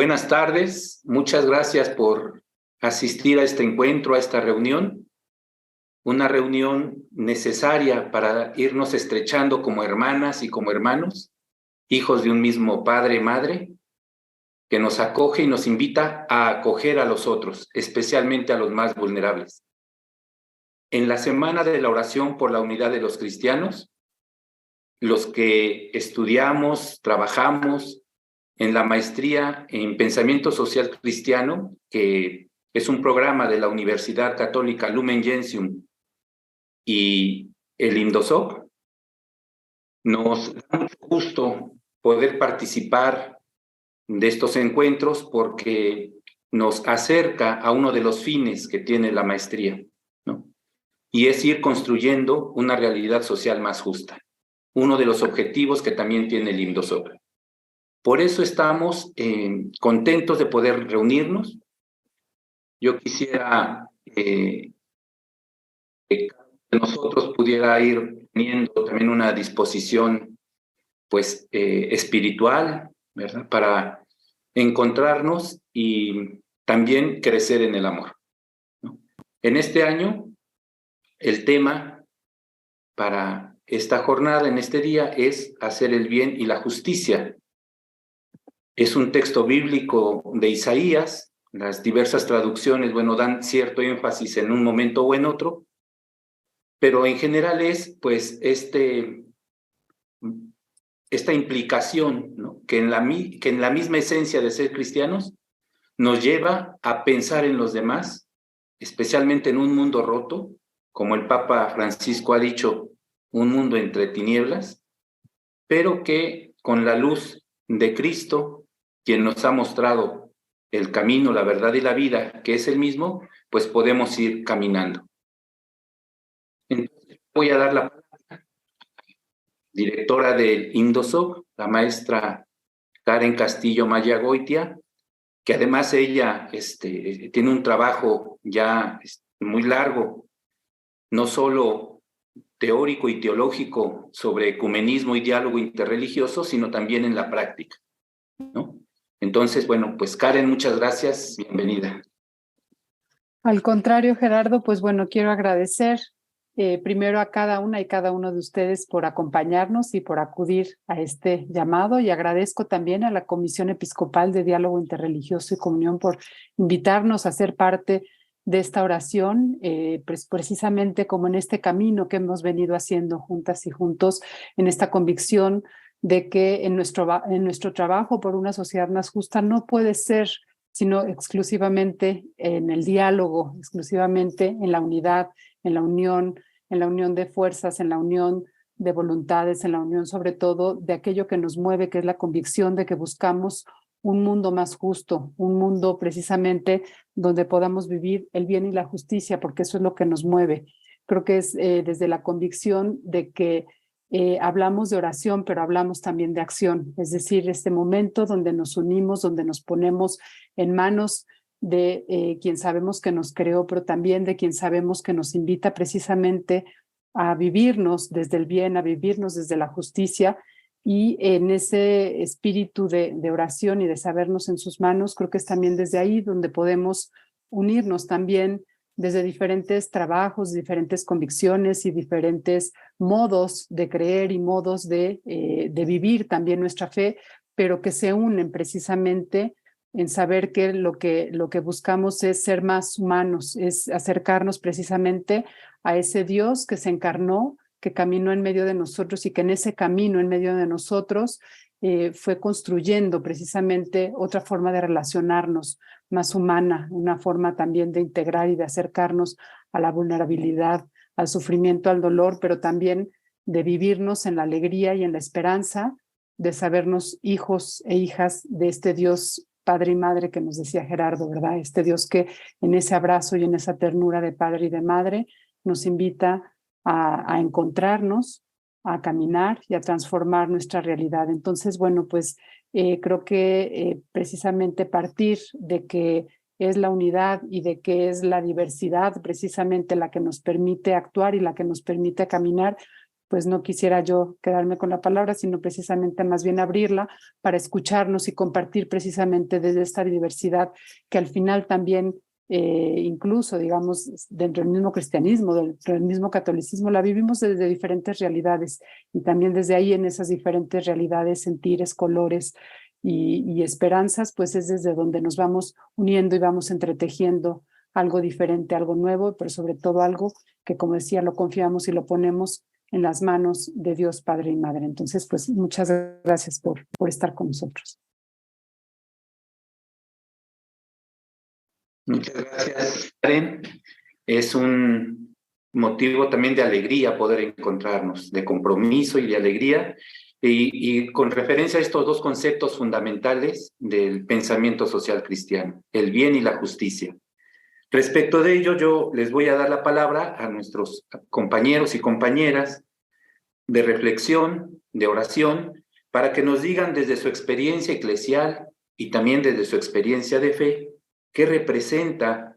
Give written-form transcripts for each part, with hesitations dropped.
Buenas tardes, muchas gracias por asistir a este encuentro, a esta reunión. Una reunión necesaria para irnos estrechando como hermanas y como hermanos, hijos de un mismo padre y madre, que nos acoge y nos invita a acoger a los otros, especialmente a los más vulnerables. En la Semana de la Oración por la Unidad de los Cristianos, los que estudiamos, trabajamos en la maestría en Pensamiento Social Cristiano, que es un programa de la Universidad Católica Lumen Gentium y el INDOSOC, nos da mucho gusto poder participar de estos encuentros porque nos acerca a uno de los fines que tiene la maestría, ¿no? Y es ir construyendo una realidad social más justa, uno de los objetivos que también tiene el INDOSOC. Por eso estamos contentos de poder reunirnos. Yo quisiera que nosotros pudiera ir teniendo también una disposición pues espiritual, ¿verdad? Para encontrarnos y también crecer en el amor, ¿no? En este año, el tema para esta jornada, en este día, es hacer el bien y la justicia. Es un texto bíblico de Isaías. Las diversas traducciones, dan cierto énfasis en un momento o en otro, pero en general es, pues, esta implicación, ¿no? que en la misma esencia de ser cristianos nos lleva a pensar en los demás, especialmente en un mundo roto, como el Papa Francisco ha dicho, un mundo entre tinieblas, pero que con la luz de Cristo, quien nos ha mostrado el camino, la verdad y la vida, que es el mismo, pues podemos ir caminando. Entonces voy a dar la palabra a la directora del INDOSOC, la maestra Karen Castillo Mayagoitia, que además ella tiene un trabajo ya muy largo, no solo teórico y teológico sobre ecumenismo y diálogo interreligioso, sino también en la práctica, ¿no? Entonces, pues Karen, muchas gracias, bienvenida. Al contrario, Gerardo, quiero agradecer primero a cada una y cada uno de ustedes por acompañarnos y por acudir a este llamado, y agradezco también a la Comisión Episcopal de Diálogo Interreligioso y Comunión por invitarnos a ser parte de esta oración, pues precisamente como en este camino que hemos venido haciendo juntas y juntos, en esta convicción de que en nuestro trabajo por una sociedad más justa no puede ser sino exclusivamente en el diálogo, exclusivamente en la unidad, en la unión de fuerzas, en la unión de voluntades, en la unión sobre todo de aquello que nos mueve, que es la convicción de que buscamos un mundo más justo, un mundo precisamente donde podamos vivir el bien y la justicia, porque eso es lo que nos mueve. Creo que es desde la convicción de que hablamos de oración, pero hablamos también de acción, es decir, este momento donde nos unimos, donde nos ponemos en manos de quien sabemos que nos creó, pero también de quien sabemos que nos invita precisamente a vivirnos desde el bien, a vivirnos desde la justicia, y en ese espíritu de oración y de sabernos en sus manos, creo que es también desde ahí donde podemos unirnos también desde diferentes trabajos, diferentes convicciones y diferentes modos de creer y modos de vivir también nuestra fe, pero que se unen precisamente en saber que lo que buscamos es ser más humanos, es acercarnos precisamente a ese Dios que se encarnó, que caminó en medio de nosotros, y que en ese camino en medio de nosotros fue construyendo precisamente otra forma de relacionarnos más humana, una forma también de integrar y de acercarnos a la vulnerabilidad, al sufrimiento, al dolor, pero también de vivirnos en la alegría y en la esperanza, de sabernos hijos e hijas de este Dios Padre y Madre que nos decía Gerardo, ¿verdad? Este Dios que en ese abrazo y en esa ternura de padre y de madre nos invita a encontrarnos, a caminar y a transformar nuestra realidad. Entonces, creo que precisamente partir de que es la unidad y de que es la diversidad precisamente la que nos permite actuar y la que nos permite caminar, pues no quisiera yo quedarme con la palabra, sino precisamente más bien abrirla para escucharnos y compartir precisamente desde esta diversidad que al final también, incluso, digamos, dentro del mismo cristianismo, dentro del mismo catolicismo, la vivimos desde diferentes realidades y también desde ahí en esas diferentes realidades, sentires, colores y esperanzas, pues es desde donde nos vamos uniendo y vamos entretejiendo algo diferente, algo nuevo, pero sobre todo algo que, como decía, lo confiamos y lo ponemos en las manos de Dios Padre y Madre. Entonces, pues muchas gracias por estar con nosotros. Muchas gracias, Karen. Es un motivo también de alegría poder encontrarnos, de compromiso y de alegría, y con referencia a estos dos conceptos fundamentales del pensamiento social cristiano, el bien y la justicia. Respecto de ello, yo les voy a dar la palabra a nuestros compañeros y compañeras de reflexión, de oración, para que nos digan desde su experiencia eclesial y también desde su experiencia de fe, qué representa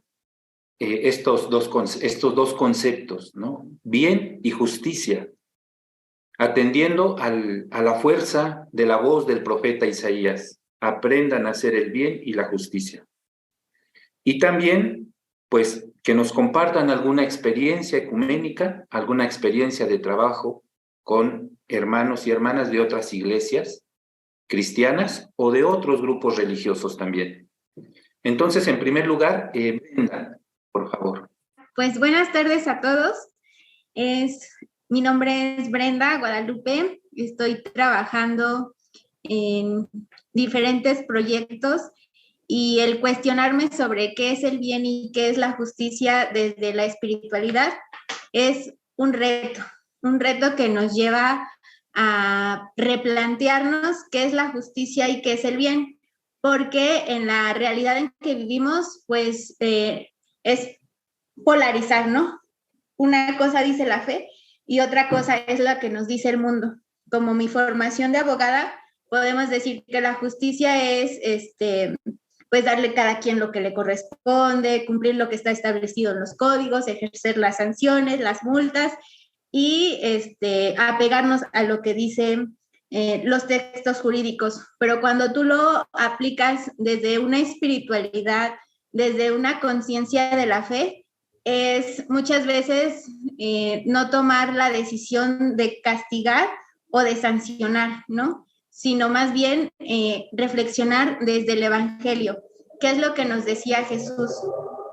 estos dos conceptos, ¿no? Bien y justicia, atendiendo a la fuerza de la voz del profeta Isaías. Aprendan a hacer el bien y la justicia. Y también, pues, que nos compartan alguna experiencia ecuménica, alguna experiencia de trabajo con hermanos y hermanas de otras iglesias cristianas o de otros grupos religiosos también. Entonces, en primer lugar, Brenda, por favor. Pues buenas tardes a todos. Mi nombre es Brenda Guadalupe. Estoy trabajando en diferentes proyectos y el cuestionarme sobre qué es el bien y qué es la justicia desde la espiritualidad es un reto que nos lleva a replantearnos qué es la justicia y qué es el bien, porque en la realidad en que vivimos, pues es polarizar, ¿no? Una cosa dice la fe y otra cosa es la que nos dice el mundo. Como mi formación de abogada, podemos decir que la justicia es pues darle a cada quien lo que le corresponde, cumplir lo que está establecido en los códigos, ejercer las sanciones, las multas y apegarnos a lo que dicen los textos jurídicos. Pero cuando tú lo aplicas desde una espiritualidad, desde una conciencia de la fe, es muchas veces no tomar la decisión de castigar o de sancionar, ¿no? Sino más bien reflexionar desde el Evangelio. ¿Qué es lo que nos decía Jesús?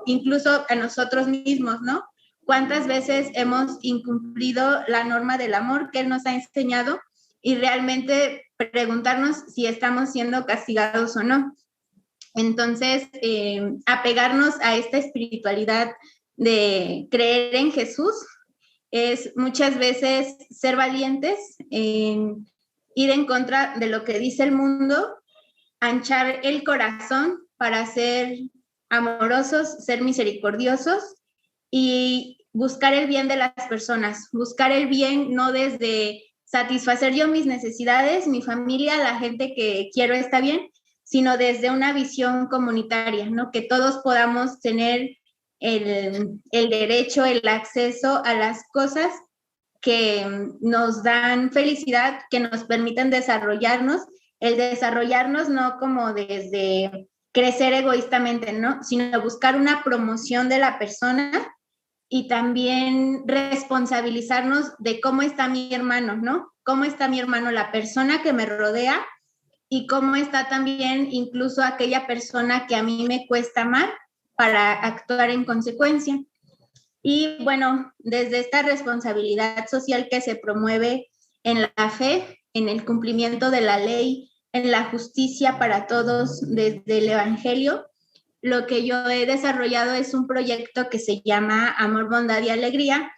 Incluso a nosotros mismos, ¿no? ¿Cuántas veces hemos incumplido la norma del amor que Él nos ha enseñado? Y realmente preguntarnos si estamos siendo castigados o no. Entonces, apegarnos a esta espiritualidad de creer en Jesús es muchas veces ser valientes en ir en contra de lo que dice el mundo, anchar el corazón para ser amorosos, ser misericordiosos y buscar el bien de las personas, buscar el bien no desde satisfacer yo mis necesidades, mi familia, la gente que quiero está bien, sino desde una visión comunitaria, ¿no? Que todos podamos tener el derecho, el acceso a las cosas que nos dan felicidad, que nos permiten desarrollarnos, el desarrollarnos no como desde crecer egoístamente, ¿no? Sino buscar una promoción de la persona y también responsabilizarnos de cómo está mi hermano, ¿no? Cómo está mi hermano, la persona que me rodea y cómo está también incluso aquella persona que a mí me cuesta amar para actuar en consecuencia. Y bueno, desde esta responsabilidad social que se promueve en la fe, en el cumplimiento de la ley, en la justicia para todos desde el Evangelio, lo que yo he desarrollado es un proyecto que se llama Amor, Bondad y Alegría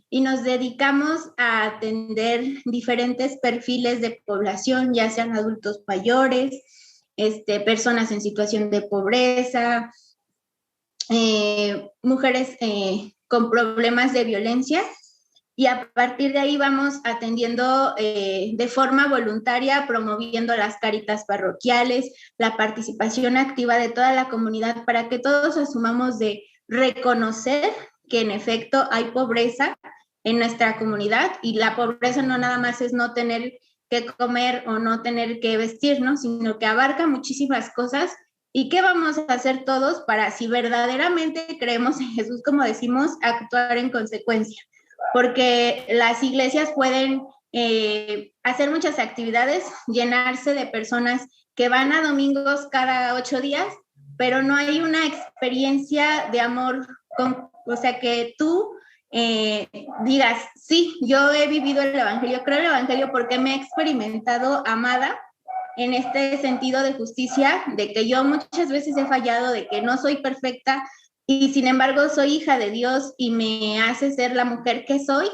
y nos dedicamos a atender diferentes perfiles de población, ya sean adultos mayores, personas en situación de pobreza, mujeres con problemas de violencia y a partir de ahí vamos atendiendo de forma voluntaria, promoviendo las cáritas parroquiales, la participación activa de toda la comunidad para que todos asumamos de reconocer que en efecto hay pobreza en nuestra comunidad, y la pobreza no nada más es no tener que comer o no tener que vestir, ¿no? Sino que abarca muchísimas cosas. ¿Y qué vamos a hacer todos para, si verdaderamente creemos en Jesús, como decimos, actuar en consecuencia? Porque las iglesias pueden hacer muchas actividades, llenarse de personas que van a domingos cada 8 días, pero no hay una experiencia de amor, o sea, que tú digas, sí, yo he vivido el evangelio, creo el evangelio porque me he experimentado amada en este sentido de justicia, de que yo muchas veces he fallado, de que no soy perfecta y sin embargo soy hija de Dios y me hace ser la mujer que soy.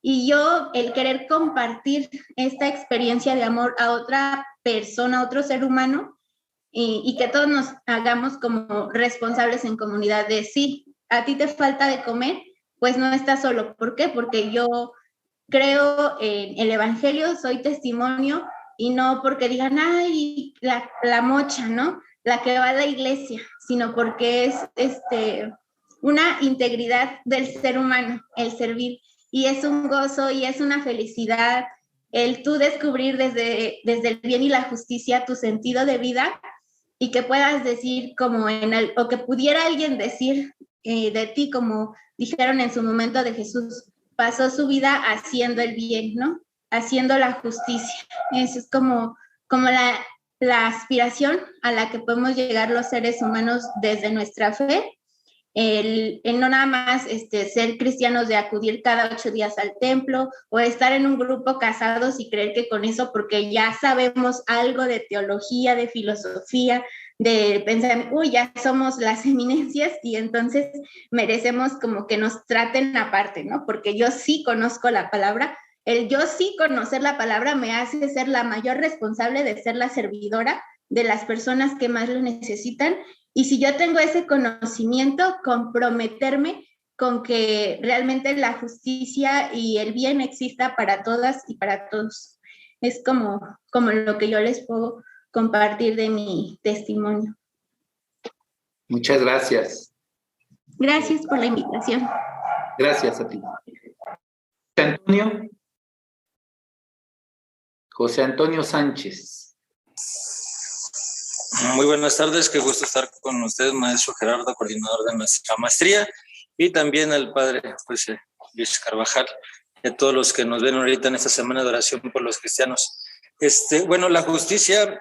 Y yo, el querer compartir esta experiencia de amor a otra persona, a otro ser humano, y que todos nos hagamos como responsables en comunidad de sí, a ti te falta de comer, pues no estás solo. ¿Por qué? Porque yo creo en el evangelio, soy testimonio, y no porque digan, ay, la mocha, ¿no? La que va a la iglesia, sino porque es una integridad del ser humano, el servir. Y es un gozo y es una felicidad el tú descubrir desde el bien y la justicia tu sentido de vida, y que puedas decir como o que pudiera alguien decir de ti, como dijeron en su momento de Jesús, pasó su vida haciendo el bien, ¿no? Haciendo la justicia. Eso es como la aspiración a la que podemos llegar los seres humanos desde nuestra fe. El no nada más ser cristianos de acudir cada 8 días al templo o estar en un grupo casados y creer que con eso, porque ya sabemos algo de teología, de filosofía, de pensar, uy, ya somos las eminencias y entonces merecemos como que nos traten aparte, ¿no? Porque yo sí conozco la palabra. El yo sí conocer la palabra me hace ser la mayor responsable de ser la servidora de las personas que más lo necesitan. Y si yo tengo ese conocimiento, comprometerme con que realmente la justicia y el bien exista para todas y para todos. Es como lo que yo les puedo compartir de mi testimonio. Muchas gracias. Gracias por la invitación. Gracias a ti. Antonio. José Antonio Sánchez. Muy buenas tardes, qué gusto estar con ustedes, maestro Gerardo, coordinador de nuestra maestría, y también al padre Luis Carvajal, y a todos los que nos ven ahorita en esta semana de oración por los cristianos. Bueno, la justicia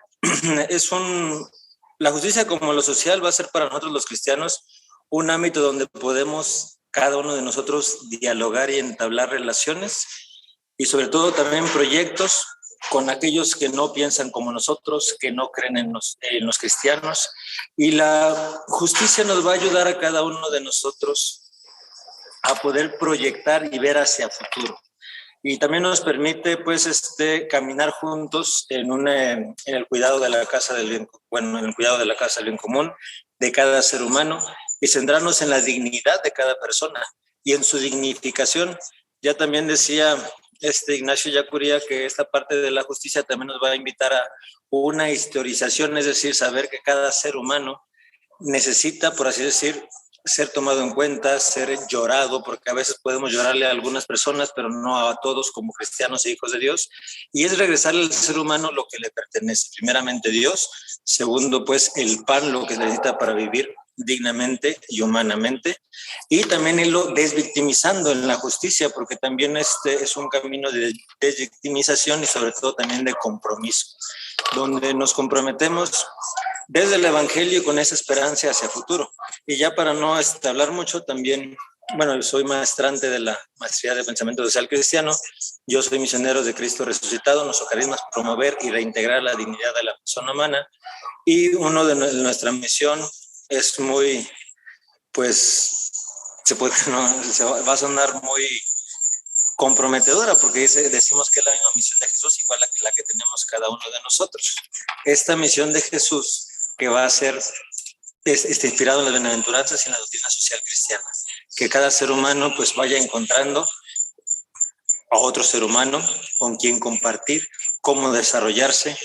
la justicia como lo social va a ser para nosotros los cristianos un ámbito donde podemos cada uno de nosotros dialogar y entablar relaciones, y sobre todo también proyectos con aquellos que no piensan como nosotros, que no creen en los cristianos. Y la justicia nos va a ayudar a cada uno de nosotros a poder proyectar y ver hacia futuro. Y también nos permite, pues, caminar juntos en el cuidado de la casa del bien, en el cuidado de la casa del bien común de cada ser humano, y centrarnos en la dignidad de cada persona y en su dignificación. Ya también decía Ignacio Yacuría que esta parte de la justicia también nos va a invitar a una historización, es decir, saber que cada ser humano necesita, por así decir, ser tomado en cuenta, ser llorado, porque a veces podemos llorarle a algunas personas, pero no a todos como cristianos e hijos de Dios, y es regresarle al ser humano lo que le pertenece, primeramente Dios, segundo, pues, el pan, lo que necesita para vivir dignamente y humanamente, y también irlo desvictimizando en la justicia, porque también es un camino de desvictimización y sobre todo también de compromiso, donde nos comprometemos desde el Evangelio con esa esperanza hacia el futuro. Y ya para no hablar mucho, también, bueno, soy maestrante de la Maestría de Pensamiento Social Cristiano, yo soy misionero de Cristo Resucitado, nuestro carisma es promover y reintegrar la dignidad de la persona humana, y uno de nuestra misión es muy, pues, va a sonar muy comprometedora, porque decimos que es la misma misión de Jesús, igual la que tenemos cada uno de nosotros. Esta misión de Jesús, que va a ser inspirado en las bienaventuranzas y en la doctrina social cristiana, que cada ser humano pues vaya encontrando a otro ser humano con quien compartir, cómo desarrollarse,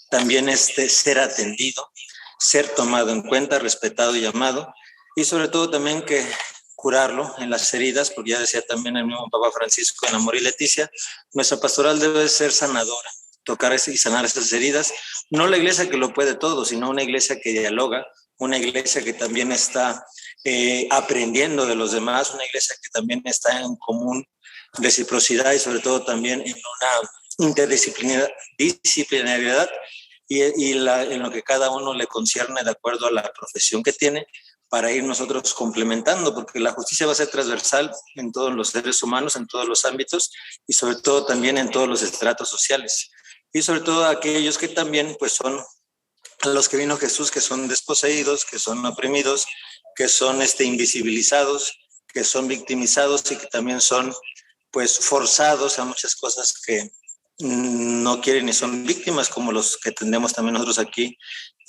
también ser atendido, ser tomado en cuenta, respetado y amado, y sobre todo también que curarlo en las heridas, porque ya decía también el mismo Papa Francisco en Amor y Leticia, nuestra pastoral debe ser sanadora, tocar y sanar esas heridas. No la iglesia que lo puede todo, sino una iglesia que dialoga, una iglesia que también está aprendiendo de los demás, una iglesia que también está en común reciprocidad y sobre todo también en una interdisciplinariedad en lo que cada uno le concierne de acuerdo a la profesión que tiene, para ir nosotros complementando, porque la justicia va a ser transversal en todos los seres humanos, en todos los ámbitos y sobre todo también en todos los estratos sociales. Y sobre todo aquellos que también pues son a los que vino Jesús, que son desposeídos, que son oprimidos, que son invisibilizados, que son victimizados y que también son pues forzados a muchas cosas que no quieren ni son víctimas, como los que tendemos también nosotros aquí,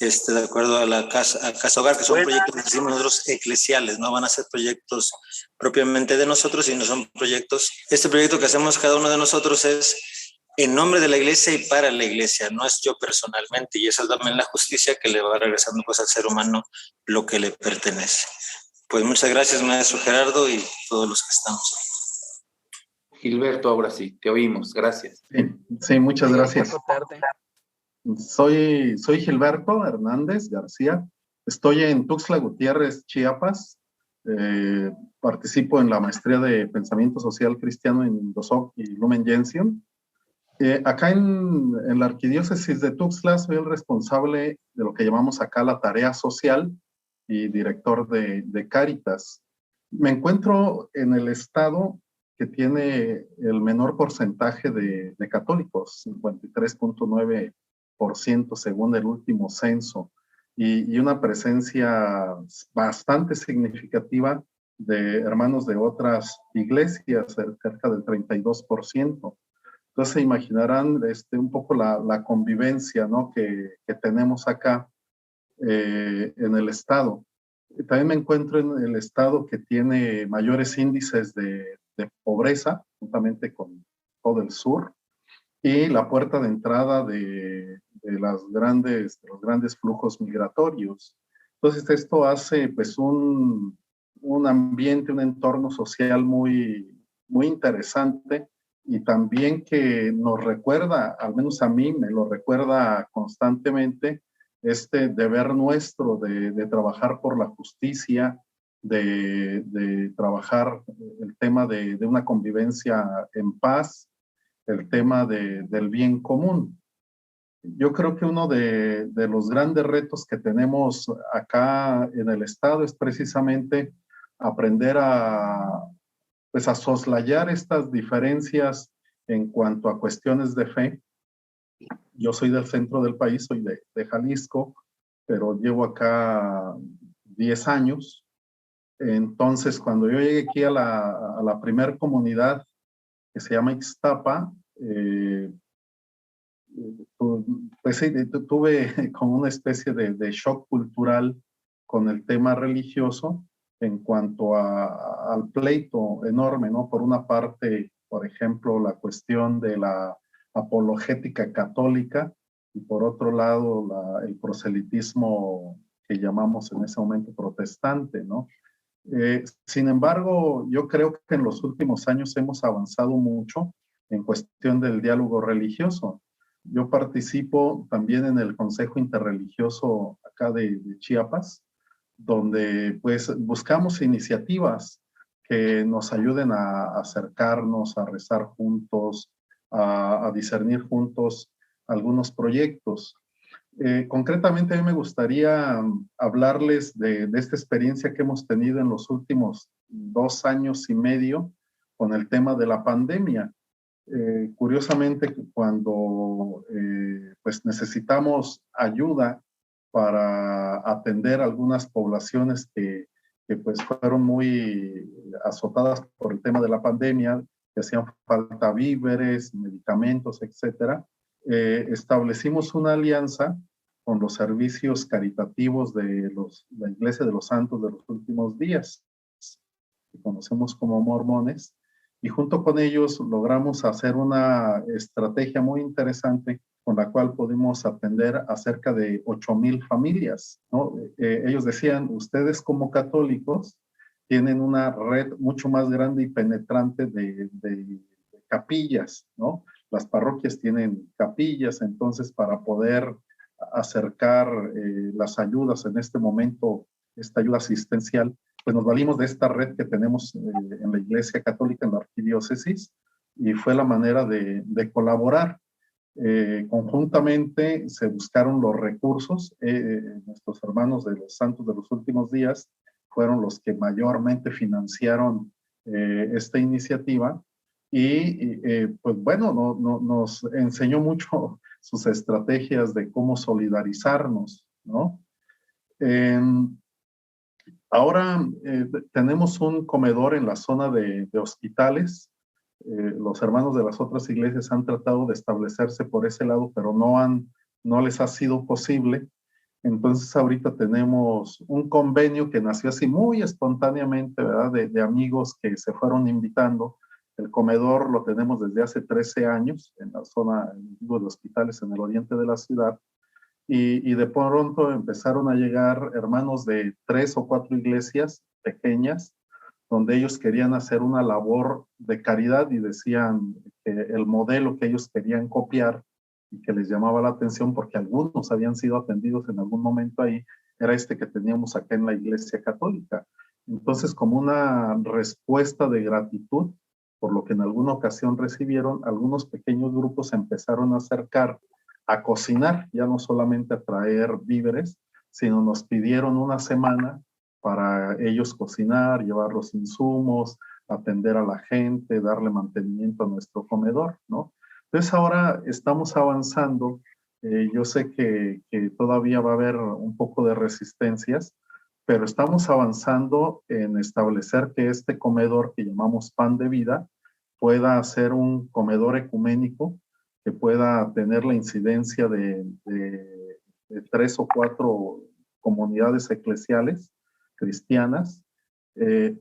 de acuerdo a la casa hogar, que son proyectos que decimos nosotros eclesiales, no van a ser proyectos propiamente de nosotros, sino son proyectos. Este proyecto que hacemos cada uno de nosotros es en nombre de la iglesia y para la iglesia, no es yo personalmente, y eso es también la justicia que le va regresando pues al ser humano lo que le pertenece. Pues muchas gracias, maestro Gerardo, y todos los que estamos aquí. Gilberto, ahora sí, te oímos, gracias. Sí, muchas gracias. Soy Gilberto Hernández García, estoy en Tuxtla Gutiérrez, Chiapas, participo en la maestría de Pensamiento Social Cristiano en DOSOC y Lumen Gentium. Acá en la Arquidiócesis de Tuxtla soy el responsable de lo que llamamos acá la tarea social y director de Cáritas. Me encuentro en el estado que tiene el menor porcentaje de católicos, 53.9% según el último censo, y una presencia bastante significativa de hermanos de otras iglesias, cerca del 32%. Entonces se imaginarán un poco la convivencia, ¿no?, que tenemos acá en el estado. También me encuentro en el estado que tiene mayores índices de pobreza, juntamente con todo el sur, y la puerta de entrada de los grandes flujos migratorios. Entonces esto hace pues un ambiente, un entorno social muy, muy interesante, y también que nos recuerda, al menos a mí me lo recuerda constantemente, este deber nuestro de trabajar por la justicia, de trabajar el tema de una convivencia en paz, el tema del bien común. Yo creo que uno de los grandes retos que tenemos acá en el estado es precisamente aprender a soslayar estas diferencias en cuanto a cuestiones de fe. Yo soy del centro del país, soy de Jalisco, pero llevo acá 10 años. Entonces, cuando yo llegué aquí a la primera comunidad, que se llama Ixtapa, pues sí, tuve como una especie de shock cultural con el tema religioso en cuanto al pleito enorme, ¿no? Por una parte, por ejemplo, la cuestión de la apologética católica, y por otro lado el proselitismo que llamamos en ese momento protestante, ¿no? Sin embargo, yo creo que en los últimos años hemos avanzado mucho en cuestión del diálogo religioso. Yo participo también en el Consejo Interreligioso acá de Chiapas, donde pues buscamos iniciativas que nos ayuden a acercarnos, a rezar juntos, a discernir juntos algunos proyectos. Concretamente, a mí me gustaría hablarles de esta experiencia que hemos tenido en los últimos 2 años y medio con el tema de la pandemia. Curiosamente, cuando pues necesitamos ayuda para atender algunas poblaciones que pues fueron muy azotadas por el tema de la pandemia, que hacían falta víveres, medicamentos, etcétera, establecimos una alianza con los servicios caritativos de la Iglesia de los Santos de los Últimos Días, que conocemos como mormones, y junto con ellos logramos hacer una estrategia muy interesante con la cual pudimos atender a cerca de 8,000 familias, ¿no? Ellos decían, ustedes como católicos tienen una red mucho más grande y penetrante de capillas, ¿no? Las parroquias tienen capillas, entonces para poder acercar las ayudas en este momento, esta ayuda asistencial, pues nos valimos de esta red que tenemos en la Iglesia Católica, en la Arquidiócesis, y fue la manera de colaborar. Conjuntamente se buscaron los recursos. Nuestros hermanos de los Santos de los Últimos Días fueron los que mayormente financiaron esta iniciativa y pues bueno, nos enseñó mucho sus estrategias de cómo solidarizarnos, ¿no? Ahora tenemos un comedor en la zona de hospitales. Los hermanos de las otras iglesias han tratado de establecerse por ese lado, pero no les ha sido posible. Entonces ahorita tenemos un convenio que nació así muy espontáneamente, ¿verdad? De amigos que se fueron invitando. El comedor lo tenemos desde hace 13 años en la zona de hospitales en el oriente de la ciudad. Y de pronto empezaron a llegar hermanos de 3 o 4 iglesias pequeñas, donde ellos querían hacer una labor de caridad y decían que el modelo que ellos querían copiar y que les llamaba la atención porque algunos habían sido atendidos en algún momento ahí, era este que teníamos acá en la Iglesia Católica. Entonces, como una respuesta de gratitud por lo que en alguna ocasión recibieron, algunos pequeños grupos se empezaron a acercar a cocinar, ya no solamente a traer víveres, sino nos pidieron una semana para ellos cocinar, llevar los insumos, atender a la gente, darle mantenimiento a nuestro comedor, ¿no? Entonces ahora estamos avanzando. Yo sé que todavía va a haber un poco de resistencias, pero estamos avanzando en establecer que este comedor que llamamos Pan de Vida pueda ser un comedor ecuménico que pueda tener la incidencia de 3 o 4 comunidades eclesiales cristianas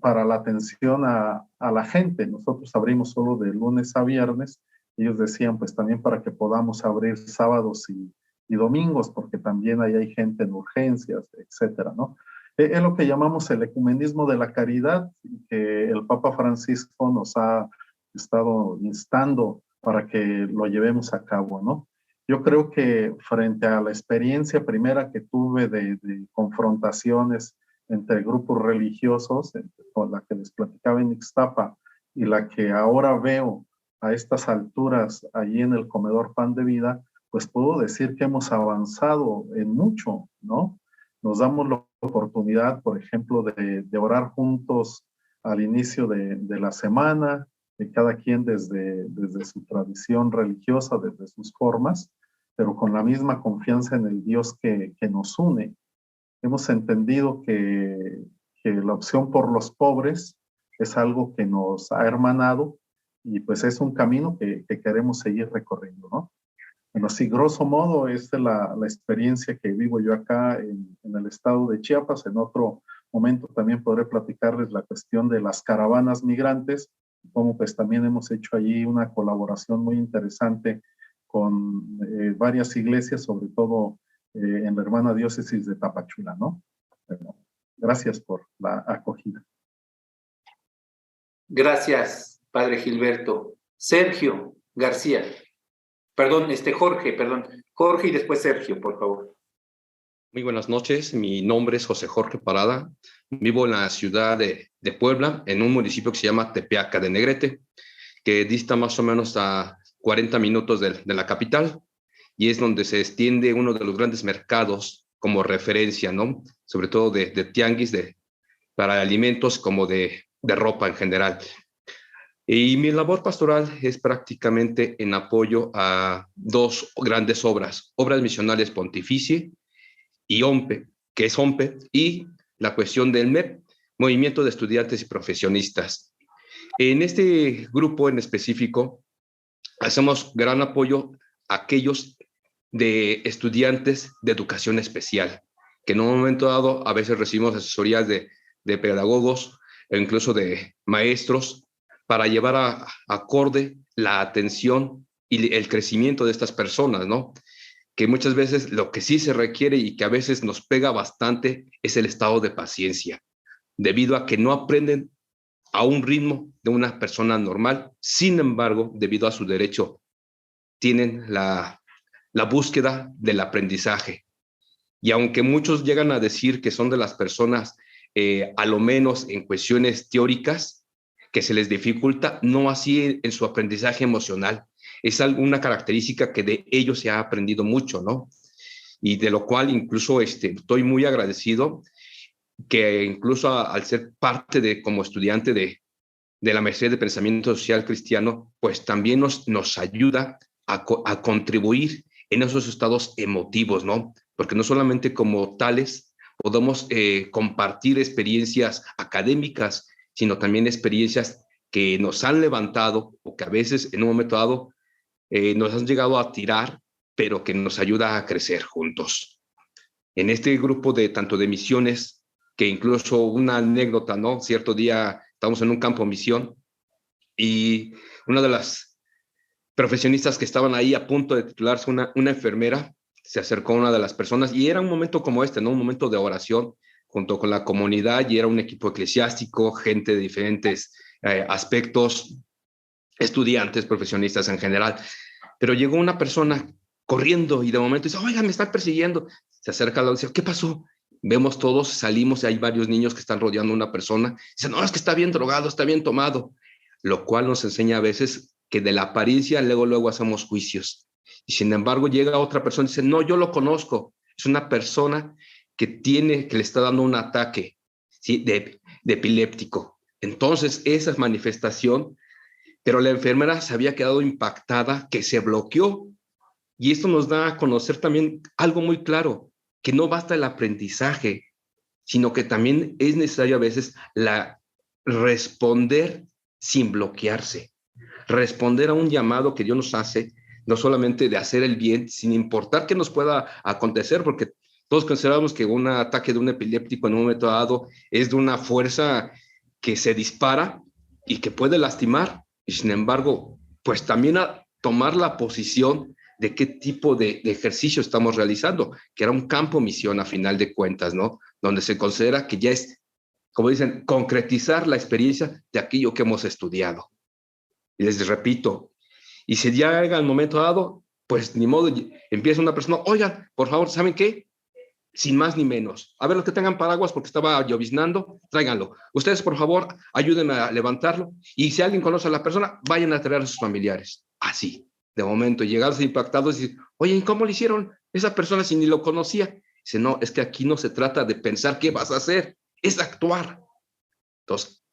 para la atención a la gente. Nosotros abrimos solo de lunes a viernes. Ellos decían, pues también para que podamos abrir sábados y domingos, porque también ahí hay gente en urgencias, etcétera, ¿no? Es lo que llamamos el ecumenismo de la caridad, que el Papa Francisco nos ha estado instando para que lo llevemos a cabo, ¿no? Yo creo que frente a la experiencia primera que tuve de confrontaciones entre grupos religiosos, con la que les platicaba en Ixtapa, y la que ahora veo a estas alturas allí en el comedor Pan de Vida, pues puedo decir que hemos avanzado en mucho, ¿no? Nos damos la oportunidad, por ejemplo, de orar juntos al inicio de la semana, de cada quien desde su tradición religiosa, desde sus formas, pero con la misma confianza en el Dios que nos une. Hemos entendido que la opción por los pobres es algo que nos ha hermanado y pues es un camino que queremos seguir recorriendo, ¿no? Bueno, sí, grosso modo, esta es la experiencia que vivo yo acá en el estado de Chiapas. En otro momento también podré platicarles la cuestión de las caravanas migrantes, como pues también hemos hecho allí una colaboración muy interesante con varias iglesias, sobre todo en la hermana diócesis de Tapachula, ¿no? Bueno, gracias por la acogida. Gracias, Padre Gilberto. Sergio García. Jorge y después Sergio, por favor. Muy buenas noches, mi nombre es José Jorge Parada, vivo en la ciudad de Puebla, en un municipio que se llama Tepeaca de Negrete, que dista más o menos a 40 minutos de la capital, y es donde se extiende uno de los grandes mercados como referencia, ¿no? Sobre todo de tianguis, para alimentos como de ropa en general. Y mi labor pastoral es prácticamente en apoyo a 2 grandes obras misionales Pontificie y OMPE, que es OMPE, y la cuestión del MEP, Movimiento de Estudiantes y Profesionistas. En este grupo en específico, hacemos gran apoyo a aquellos de estudiantes de educación especial, que en un momento dado a veces recibimos asesorías de pedagogos o incluso de maestros para llevar acorde la atención y el crecimiento de estas personas, ¿no? Que muchas veces lo que sí se requiere y que a veces nos pega bastante es el estado de paciencia, debido a que no aprenden a un ritmo de una persona normal. Sin embargo, debido a su derecho, tienen la búsqueda del aprendizaje. Y aunque muchos llegan a decir que son de las personas, a lo menos en cuestiones teóricas, que se les dificulta, no así en su aprendizaje emocional. Es alguna característica que de ellos se ha aprendido mucho, ¿no? Y de lo cual incluso estoy muy agradecido que incluso al ser parte como estudiante de la maestría de pensamiento social cristiano, pues también nos ayuda a contribuir en esos estados emotivos, ¿no? Porque no solamente como tales podemos compartir experiencias académicas, sino también experiencias que nos han levantado o que a veces en un momento dado nos han llegado a tirar, pero que nos ayuda a crecer juntos. En este grupo tanto de misiones, que incluso una anécdota, ¿no? Cierto día estamos en un campo misión y una de las profesionistas que estaban ahí a punto de titularse, una enfermera, se acercó a una de las personas y era un momento como ¿no? Un momento de oración junto con la comunidad, y era un equipo eclesiástico, gente de diferentes aspectos, estudiantes, profesionistas en general. Pero llegó una persona corriendo y de momento dice, oiga, me están persiguiendo. Se acerca al lado y dice, ¿qué pasó? Vemos todos, salimos y hay varios niños que están rodeando a una persona. Dice, no, es que está bien drogado, está bien tomado. Lo cual nos enseña a veces que de la apariencia luego hacemos juicios. Y sin embargo llega otra persona y dice, no, yo lo conozco. Es una persona que le está dando un ataque, ¿sí? de epiléptico. Entonces esa es manifestación, pero la enfermera se había quedado impactada, que se bloqueó. Y esto nos da a conocer también algo muy claro, que no basta el aprendizaje, sino que también es necesario a veces responder sin bloquearse, responder a un llamado que Dios nos hace, no solamente de hacer el bien, sin importar qué nos pueda acontecer, porque todos consideramos que un ataque de un epiléptico en un momento dado es de una fuerza que se dispara y que puede lastimar, y sin embargo, pues también a tomar la posición de qué tipo de ejercicio estamos realizando, que era un campo misión a final de cuentas, ¿no? Donde se considera que ya es, como dicen, concretizar la experiencia de aquello que hemos estudiado. Y les repito, y si ya llega el momento dado, pues ni modo, empieza una persona, oigan, por favor, ¿saben qué? Sin más ni menos. A ver, los que tengan paraguas porque estaba lloviznando, tráiganlo. Ustedes, por favor, ayúdenme a levantarlo. Y si alguien conoce a la persona, vayan a traer a sus familiares. Así, de momento, llegarse impactados y decir, oye, ¿y cómo le hicieron esa persona si ni lo conocía? Dice, no, es que aquí no se trata de pensar qué vas a hacer, es actuar. Entonces,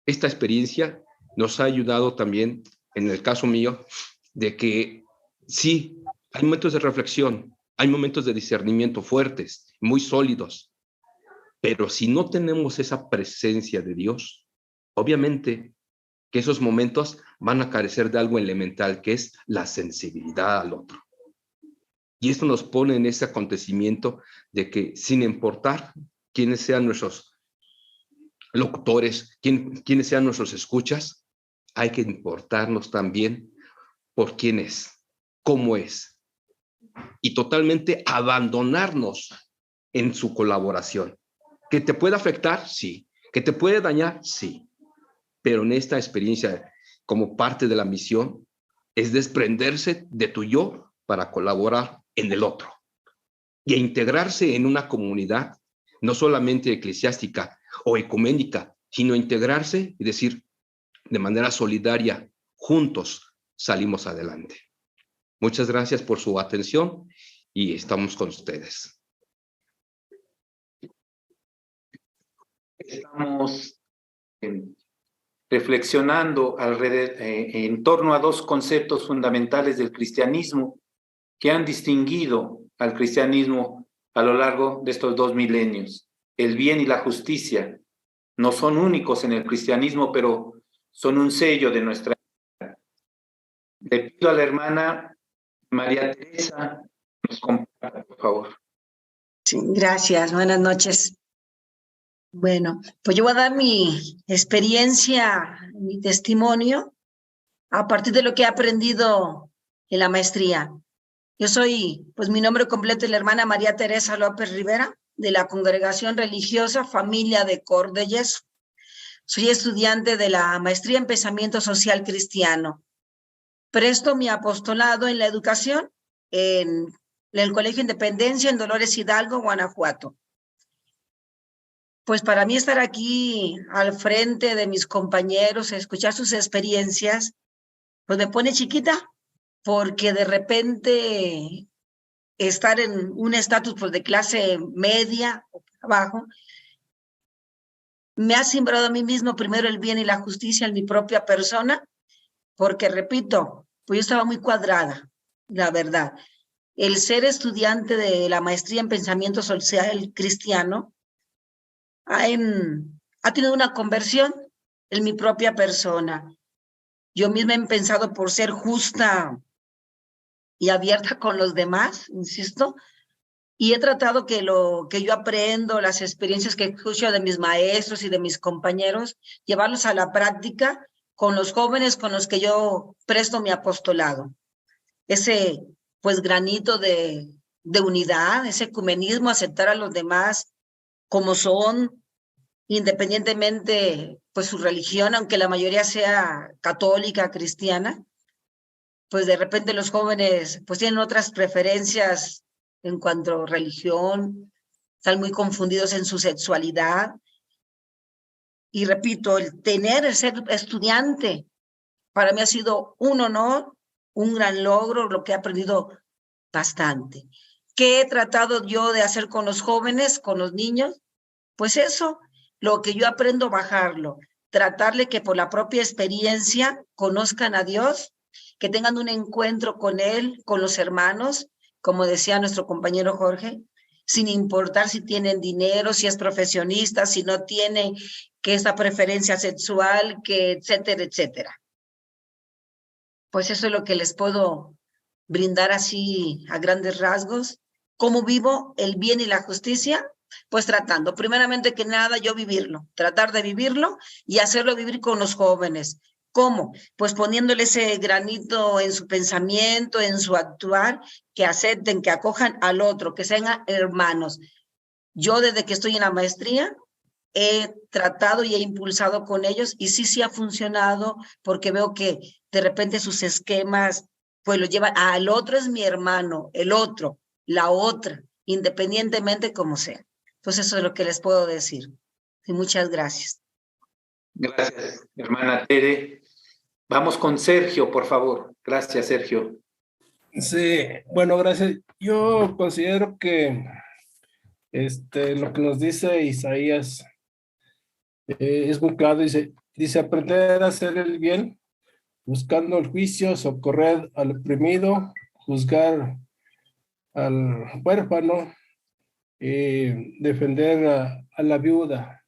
esta experiencia nos ha ayudado también, en el caso mío, de que sí, hay momentos de reflexión, hay momentos de discernimiento fuertes, muy sólidos, pero si no tenemos esa presencia de Dios, obviamente que esos momentos van a carecer de algo elemental, que es la sensibilidad al otro. Y esto nos pone en ese acontecimiento de que sin importar quiénes sean nuestros locutores, quiénes sean nuestros escuchas, hay que importarnos también por quién es, cómo es, y totalmente abandonarnos en su colaboración. ¿Que te puede afectar? Sí. ¿Que te puede dañar? Sí. Pero en esta experiencia, como parte de la misión, es desprenderse de tu yo para colaborar en el otro y a integrarse en una comunidad, no solamente eclesiástica o ecuménica, sino integrarse y decir de manera solidaria, juntos salimos adelante. Muchas gracias por su atención y estamos con ustedes. Estamos reflexionando en torno a dos conceptos fundamentales del cristianismo que han distinguido al cristianismo a lo largo de estos 2 milenios. El bien y la justicia no son únicos en el cristianismo, pero son un sello de nuestra vida. Le pido a la hermana María Teresa que nos comparta, por favor. Sí, gracias. Buenas noches. Bueno, pues yo voy a dar mi experiencia, mi testimonio a partir de lo que he aprendido en la maestría. Yo soy, pues mi nombre completo es la hermana María Teresa López Rivera. de la Congregación Religiosa Familia de Cordelles. Soy estudiante de la Maestría en Pensamiento Social Cristiano. Presto mi apostolado en la educación en el Colegio Independencia en Dolores Hidalgo, Guanajuato. Pues para mí estar aquí al frente de mis compañeros, escuchar sus experiencias, pues me pone chiquita, porque de repente estar en un estatus pues, de clase media o abajo, me ha sembrado a mí mismo primero el bien y la justicia en mi propia persona, porque repito, pues yo estaba muy cuadrada, la verdad. El ser estudiante de la maestría en pensamiento social cristiano ha tenido una conversión en mi propia persona. Yo misma he pensado por ser justa y abierta con los demás, insisto, y he tratado que lo que yo aprendo, las experiencias que escucho de mis maestros y de mis compañeros, llevarlos a la práctica con los jóvenes con los que yo presto mi apostolado. Ese, pues, granito de unidad, ese ecumenismo, aceptar a los demás como son, independientemente, pues, su religión, aunque la mayoría sea católica, cristiana, pues de repente los jóvenes pues tienen otras preferencias en cuanto a religión, están muy confundidos en su sexualidad. Y repito, el ser estudiante, para mí ha sido un honor, un gran logro, lo que he aprendido bastante. ¿Qué he tratado yo de hacer con los jóvenes, con los niños? Pues eso, lo que yo aprendo, bajarlo, tratarle que por la propia experiencia conozcan a Dios, que tengan un encuentro con Él, con los hermanos, como decía nuestro compañero Jorge, sin importar si tienen dinero, si es profesionista, si no tiene, que esta preferencia sexual, que etcétera, etcétera. Pues eso es lo que les puedo brindar así a grandes rasgos. ¿Cómo vivo el bien y la justicia? Pues tratando, primeramente que nada, yo vivirlo, tratar de vivirlo y hacerlo vivir con los jóvenes. ¿Cómo? Pues poniéndole ese granito en su pensamiento, en su actuar, que acepten, que acojan al otro, que sean hermanos. Yo desde que estoy en la maestría he tratado y he impulsado con ellos y sí ha funcionado, porque veo que de repente sus esquemas pues lo llevan al otro es mi hermano, el otro, la otra, independientemente como sea. Entonces eso es lo que les puedo decir. Y muchas gracias. Gracias, hermana Tere. Vamos con Sergio, por favor. Gracias, Sergio. Sí, bueno, gracias. Yo considero que lo que nos dice Isaías es muy claro. Dice aprender a hacer el bien, buscando el juicio, socorrer al oprimido, juzgar al huérfano, defender a la viuda.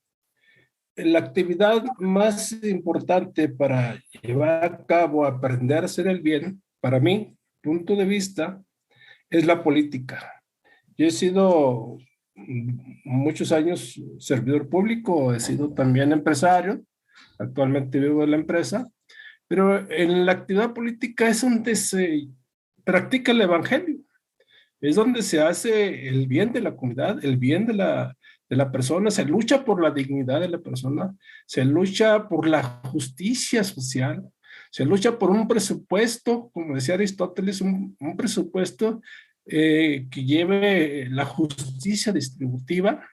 La actividad más importante para llevar a cabo, aprender a hacer el bien, para mí, punto de vista, es la política. Yo he sido muchos años servidor público, he sido también empresario, actualmente vivo en la empresa, pero en la actividad política es donde se practica el evangelio, es donde se hace el bien de la comunidad, el bien de la persona, se lucha por la dignidad de la persona, se lucha por la justicia social, se lucha por un presupuesto, como decía Aristóteles, un presupuesto que lleve la justicia distributiva.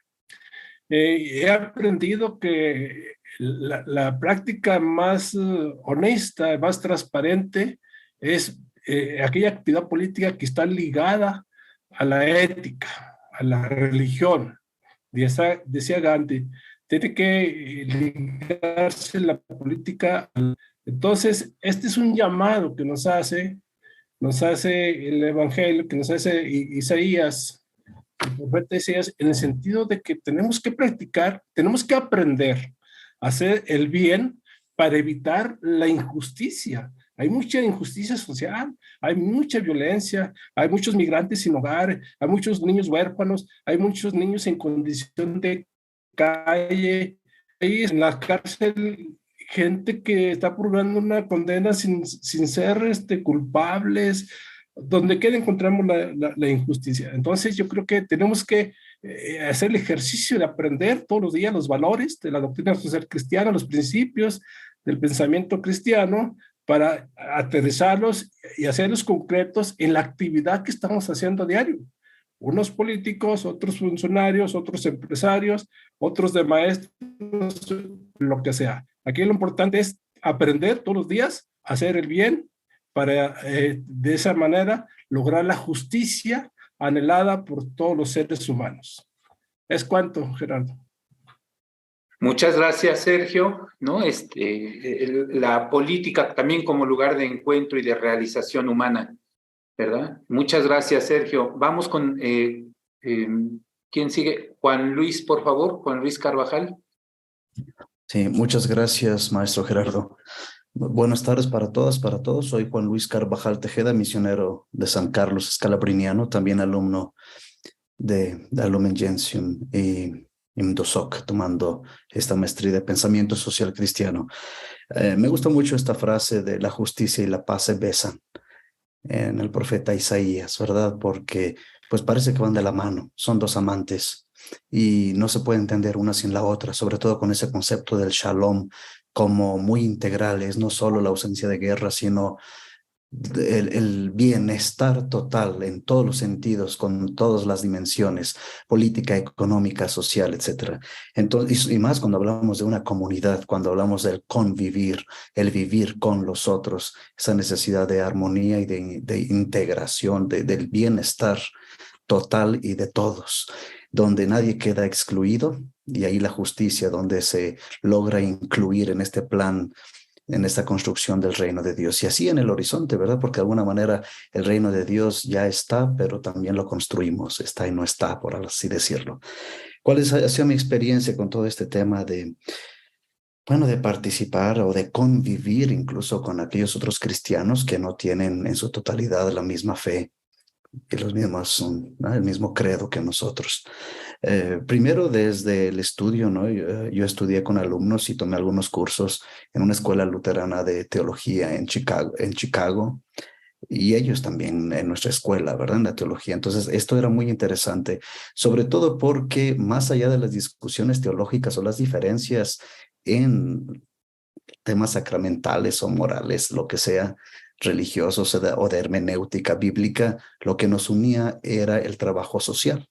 He aprendido que la práctica más honesta, más transparente, es aquella actividad política que está ligada a la ética, a la religión. Decía Gandhi, tiene que ligarse la política. Entonces, este es un llamado que nos hace el Evangelio, que nos hace Isaías, el profeta Isaías, en el sentido de que tenemos que practicar, tenemos que aprender a hacer el bien para evitar la injusticia. Hay mucha injusticia social, hay mucha violencia, hay muchos migrantes sin hogar, hay muchos niños huérfanos, hay muchos niños en condición de calle, hay en la cárcel gente que está purgando una condena sin ser culpables. Donde quiera encontramos la injusticia. Entonces yo creo que tenemos que hacer el ejercicio de aprender todos los días los valores de la doctrina social cristiana, los principios del pensamiento cristiano, para aterrizarlos y hacerlos concretos en la actividad que estamos haciendo a diario. Unos políticos, otros funcionarios, otros empresarios, otros de maestros, lo que sea. Aquí lo importante es aprender todos los días a hacer el bien para de esa manera lograr la justicia anhelada por todos los seres humanos. ¿Es cuánto, Gerardo? Muchas gracias, Sergio. ¿No? La política también como lugar de encuentro y de realización humana, ¿verdad? Muchas gracias, Sergio. Vamos con, ¿quién sigue? Juan Luis, por favor, Juan Luis Carvajal. Sí, muchas gracias, maestro Gerardo. Buenas tardes para todas, para todos. Soy Juan Luis Carvajal Tejeda, misionero de San Carlos Escalabriniano, también alumno de Lumen Gentium y MDOSOC, tomando esta maestría de pensamiento social cristiano. Me gusta mucho esta frase de la justicia y la paz se besan en el profeta Isaías, ¿verdad? Porque pues parece que van de la mano, son dos amantes y no se puede entender una sin la otra, sobre todo con ese concepto del shalom como muy integral, es no solo la ausencia de guerra, sino el bienestar total en todos los sentidos, con todas las dimensiones, política, económica, social, etc. Entonces, y más cuando hablamos de una comunidad, cuando hablamos del convivir, el vivir con los otros, esa necesidad de armonía y de integración, del bienestar total y de todos, donde nadie queda excluido, y ahí la justicia, donde se logra incluir en este plan, en esta construcción del reino de Dios. Y así en el horizonte, ¿verdad? Porque de alguna manera el reino de Dios ya está, pero también lo construimos, está y no está, por así decirlo. ¿Cuál ha sido mi experiencia con todo este tema de participar o de convivir incluso con aquellos otros cristianos que no tienen en su totalidad la misma fe y los mismos, ¿no? El mismo credo que nosotros? Primero desde el estudio, ¿no? Yo estudié con alumnos y tomé algunos cursos en una escuela luterana de teología en Chicago, y ellos también en nuestra escuela, ¿verdad? En la teología. Entonces, esto era muy interesante, sobre todo porque más allá de las discusiones teológicas o las diferencias en temas sacramentales o morales, lo que sea, religiosos o de hermenéutica bíblica, lo que nos unía era el trabajo social.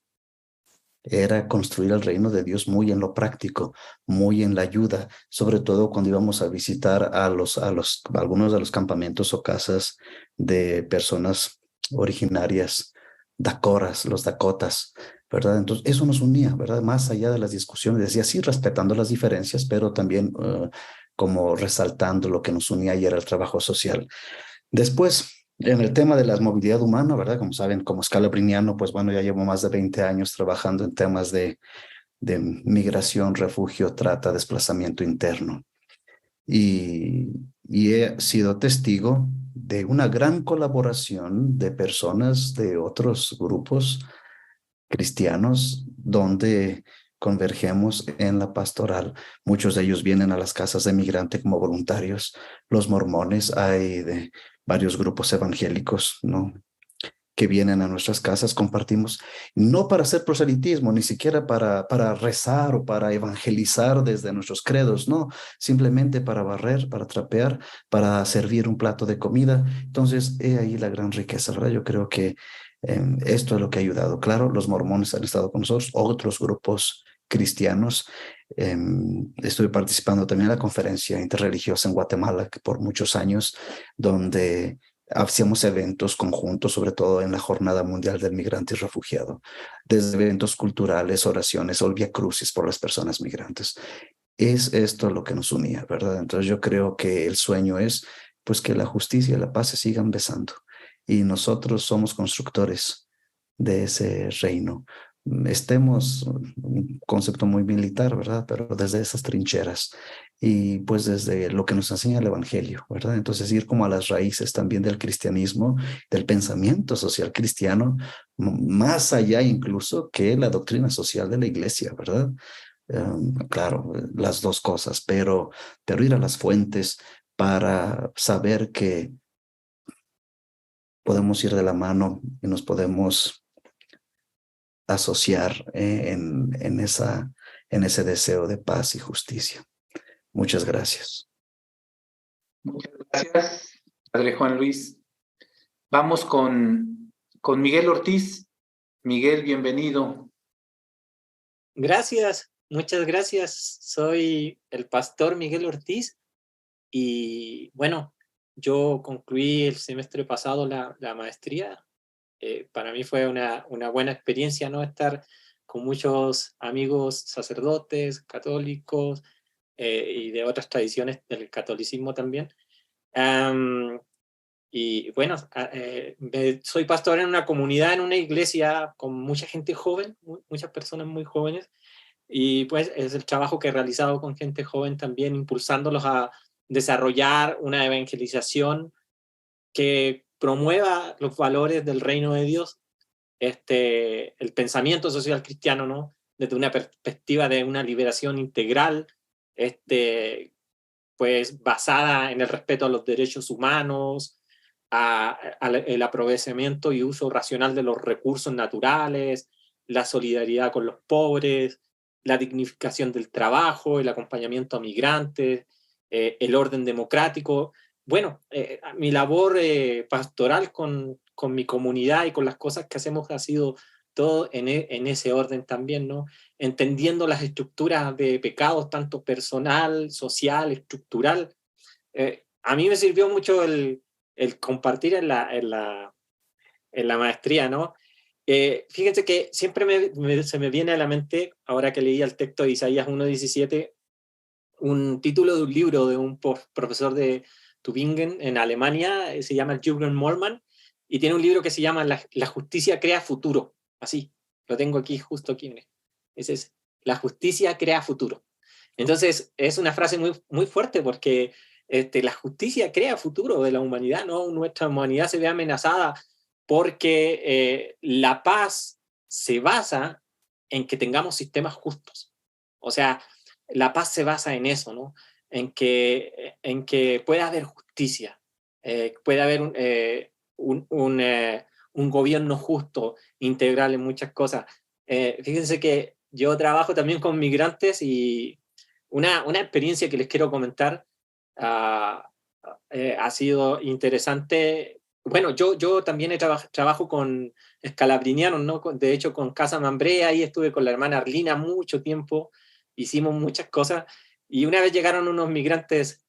Era construir el reino de Dios muy en lo práctico, muy en la ayuda, sobre todo cuando íbamos a visitar algunos de los campamentos o casas de personas originarias, dakoras, los dakotas, ¿verdad? Entonces, eso nos unía, ¿verdad? Más allá de las discusiones, decía, sí, respetando las diferencias, pero también como resaltando lo que nos unía y era el trabajo social. Después, en el tema de la movilidad humana, ¿verdad? Como saben, como escalabriniano, pues bueno, ya llevo más de 20 años trabajando en temas de migración, refugio, trata, desplazamiento interno. Y he sido testigo de una gran colaboración de personas de otros grupos cristianos donde convergemos en la pastoral. Muchos de ellos vienen a las casas de migrante como voluntarios. Los mormones, hay de varios grupos evangélicos, ¿no?, que vienen a nuestras casas, compartimos, no para hacer proselitismo, ni siquiera para rezar o para evangelizar desde nuestros credos, no, simplemente para barrer, para trapear, para servir un plato de comida. Entonces, he ahí la gran riqueza, ¿verdad? Yo creo que esto es lo que ha ayudado. Claro, los mormones han estado con nosotros, otros grupos cristianos. Estuve participando también en la conferencia interreligiosa en Guatemala por muchos años, donde hacíamos eventos conjuntos, sobre todo en la Jornada Mundial del Migrante y Refugiado, desde eventos culturales, oraciones, o el Vía Crucis por las personas migrantes. Es esto lo que nos unía, ¿verdad? Entonces yo creo que el sueño es pues que la justicia y la paz se sigan besando, y nosotros somos constructores de ese reino. Estemos, un concepto muy militar, ¿verdad? Pero desde esas trincheras y pues desde lo que nos enseña el Evangelio, ¿verdad? Entonces ir como a las raíces también del cristianismo, del pensamiento social cristiano, más allá incluso que la doctrina social de la iglesia, ¿verdad? Claro, las dos cosas, pero ir a las fuentes para saber que podemos ir de la mano y nos podemos asociar en ese deseo de paz y justicia. Muchas gracias. Muchas gracias, Padre Juan Luis. Vamos con Miguel Ortiz. Miguel, bienvenido. Gracias, muchas gracias. Soy el pastor Miguel Ortiz y bueno, yo concluí el semestre pasado la maestría. Para mí fue una buena experiencia, ¿no? Estar con muchos amigos sacerdotes, católicos y de otras tradiciones del catolicismo también. Y bueno, soy pastor en una comunidad, en una iglesia con mucha gente joven, muchas personas muy jóvenes, y pues es el trabajo que he realizado con gente joven también, impulsándolos a desarrollar una evangelización que promueva los valores del reino de Dios, el pensamiento social cristiano, ¿no? Desde una perspectiva de una liberación integral, pues basada en el respeto a los derechos humanos, el aprovechamiento y uso racional de los recursos naturales, la solidaridad con los pobres, la dignificación del trabajo, el acompañamiento a migrantes, el orden democrático. Bueno, mi labor pastoral con mi comunidad y con las cosas que hacemos ha sido todo en ese orden también, ¿no? Entendiendo las estructuras de pecados, tanto personal, social, estructural. A mí me sirvió mucho el compartir en la maestría, ¿no? Fíjense que siempre se me viene a la mente, ahora que leí el texto de Isaías 1:17, un título de un libro de un profesor de Tübingen en Alemania, se llama Jürgen Moltmann, y tiene un libro que se llama La justicia crea futuro. Así, lo tengo aquí, justo aquí. Ese es, la justicia crea futuro. Entonces, es una frase muy, muy fuerte porque la justicia crea futuro de la humanidad, ¿no? Nuestra humanidad se ve amenazada porque la paz se basa en que tengamos sistemas justos. O sea, la paz se basa en eso, ¿no? En que pueda haber justicia, pueda haber un gobierno justo, integral en muchas cosas. Fíjense que yo trabajo también con migrantes y una experiencia que les quiero comentar ha sido interesante. Bueno, yo también trabajo con escalabrinianos, ¿no? De hecho, con Casa Mambrea, ahí estuve con la hermana Arlina mucho tiempo, hicimos muchas cosas, y una vez llegaron unos migrantes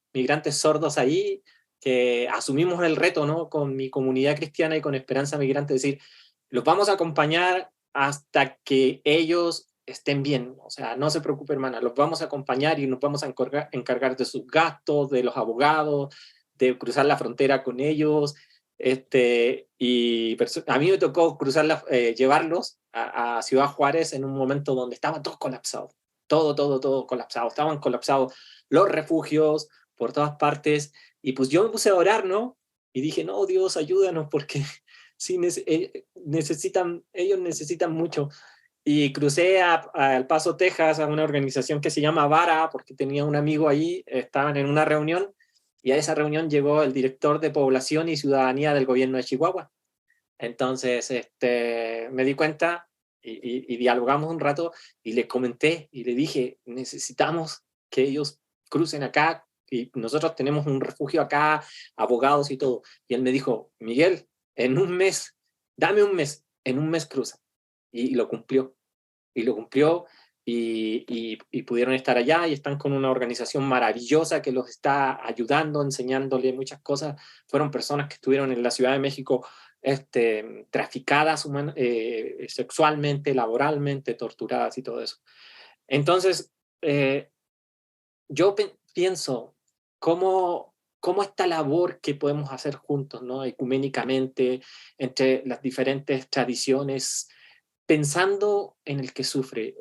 sordos ahí, que asumimos el reto, ¿no? Con mi comunidad cristiana y con Esperanza Migrante, decir, los vamos a acompañar hasta que ellos estén bien, o sea, no se preocupe, hermana, los vamos a acompañar y nos vamos a encargar de sus gastos, de los abogados, de cruzar la frontera con ellos, y a mí me tocó llevarlos a Ciudad Juárez en un momento donde estaba todo colapsado, todo colapsado, estaban colapsados los refugios por todas partes, y pues yo me puse a orar, ¿no? Y dije, no, Dios, ayúdanos, porque sí, ellos necesitan mucho. Y crucé a El Paso, Texas, a una organización que se llama VARA, porque tenía un amigo ahí, estaban en una reunión, y a esa reunión llegó el director de Población y Ciudadanía del gobierno de Chihuahua. Entonces, me di cuenta y dialogamos un rato, y le comenté y le dije, necesitamos que ellos crucen acá, y nosotros tenemos un refugio acá, abogados y todo. Y él me dijo, Miguel, en un mes, dame un mes, en un mes cruza. Y lo cumplió. Y pudieron estar allá, y están con una organización maravillosa que los está ayudando, enseñándole muchas cosas. Fueron personas que estuvieron en la Ciudad de México traficadas sexualmente, laboralmente, torturadas y todo eso. Entonces, yo pienso cómo esta labor que podemos hacer juntos, ¿no? Ecuménicamente, entre las diferentes tradiciones, pensando en el que sufre,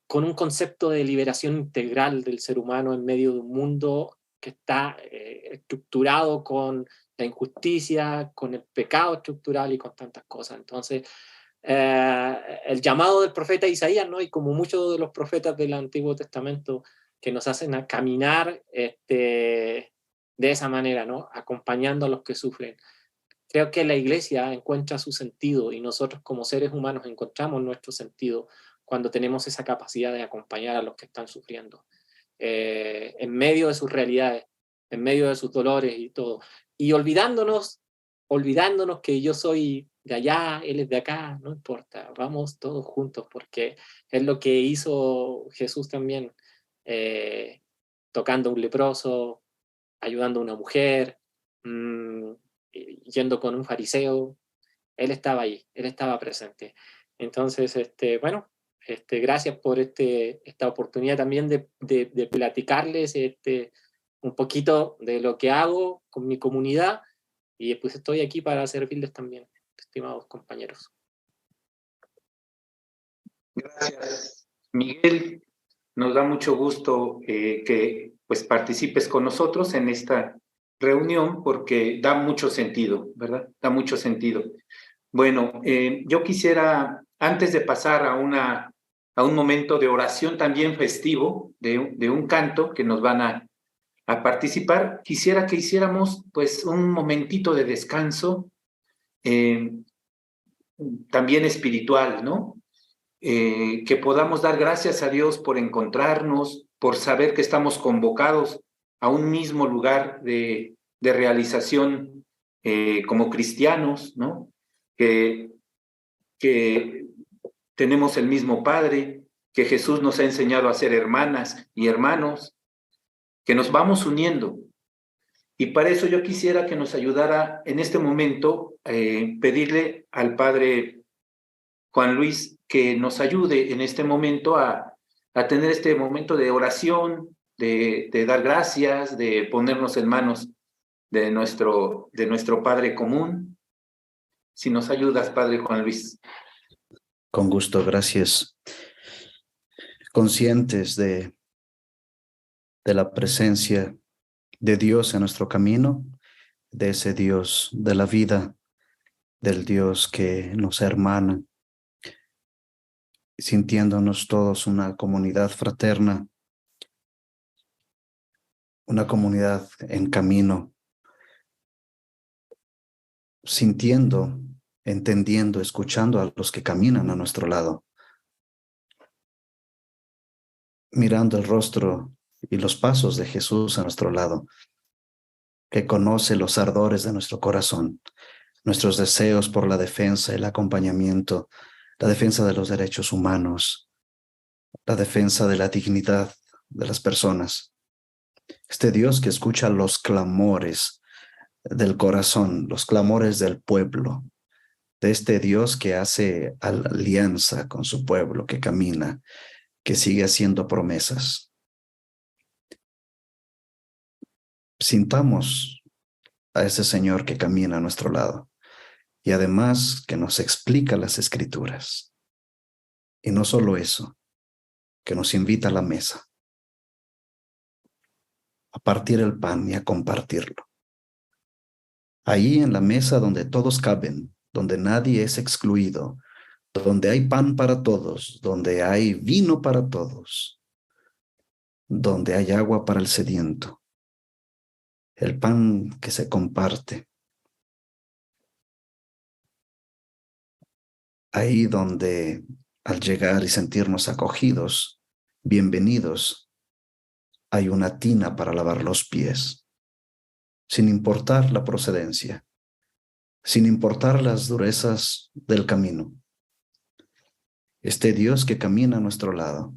con un concepto de liberación integral del ser humano en medio de un mundo que está estructurado con la injusticia, con el pecado estructural y con tantas cosas. Entonces, el llamado del profeta Isaías, ¿no? Y como muchos de los profetas del Antiguo Testamento, que nos hacen a caminar de esa manera, ¿no? Acompañando a los que sufren. Creo que la iglesia encuentra su sentido y nosotros como seres humanos encontramos nuestro sentido cuando tenemos esa capacidad de acompañar a los que están sufriendo, en medio de sus realidades, en medio de sus dolores y todo. Y olvidándonos que yo soy de allá, él es de acá, no importa, vamos todos juntos, porque es lo que hizo Jesús también, tocando a un leproso, ayudando a una mujer, yendo con un fariseo. Él estaba ahí, él estaba presente. Entonces, bueno, gracias por esta oportunidad también de platicarles un poquito de lo que hago con mi comunidad, y pues estoy aquí para servirles también, estimados compañeros. Gracias, Miguel. Nos da mucho gusto que pues participes con nosotros en esta reunión, porque da mucho sentido, ¿verdad? Da mucho sentido. Bueno, yo quisiera, antes de pasar a un momento de oración también festivo, de un canto que nos van a participar, quisiera que hiciéramos pues un momentito de descanso, también espiritual, ¿no? Que podamos dar gracias a Dios por encontrarnos, por saber que estamos convocados a un mismo lugar de realización como cristianos, ¿no? Que tenemos el mismo Padre, que Jesús nos ha enseñado a ser hermanas y hermanos, que nos vamos uniendo. Y para eso yo quisiera que nos ayudara en este momento, pedirle al Padre Juan Luis que nos ayude en este momento a tener este momento de oración, de dar gracias, de ponernos en manos de nuestro Padre común. Si nos ayudas, Padre Juan Luis. Con gusto, gracias. Conscientes de la presencia de Dios en nuestro camino, de ese Dios de la vida, del Dios que nos hermana, sintiéndonos todos una comunidad fraterna, una comunidad en camino, sintiendo, entendiendo, escuchando a los que caminan a nuestro lado, mirando el rostro y los pasos de Jesús a nuestro lado, que conoce los ardores de nuestro corazón, nuestros deseos por la defensa, el acompañamiento, la defensa de los derechos humanos, la defensa de la dignidad de las personas. Este Dios que escucha los clamores del corazón, los clamores del pueblo, de este Dios que hace alianza con su pueblo, que camina, que sigue haciendo promesas. Sintamos a ese Señor que camina a nuestro lado y además que nos explica las Escrituras. Y no solo eso, que nos invita a la mesa, a partir el pan y a compartirlo. Ahí en la mesa donde todos caben, donde nadie es excluido, donde hay pan para todos, donde hay vino para todos, donde hay agua para el sediento, el pan que se comparte. Ahí donde al llegar y sentirnos acogidos, bienvenidos, hay una tina para lavar los pies, sin importar la procedencia, sin importar las durezas del camino. Este Dios que camina a nuestro lado,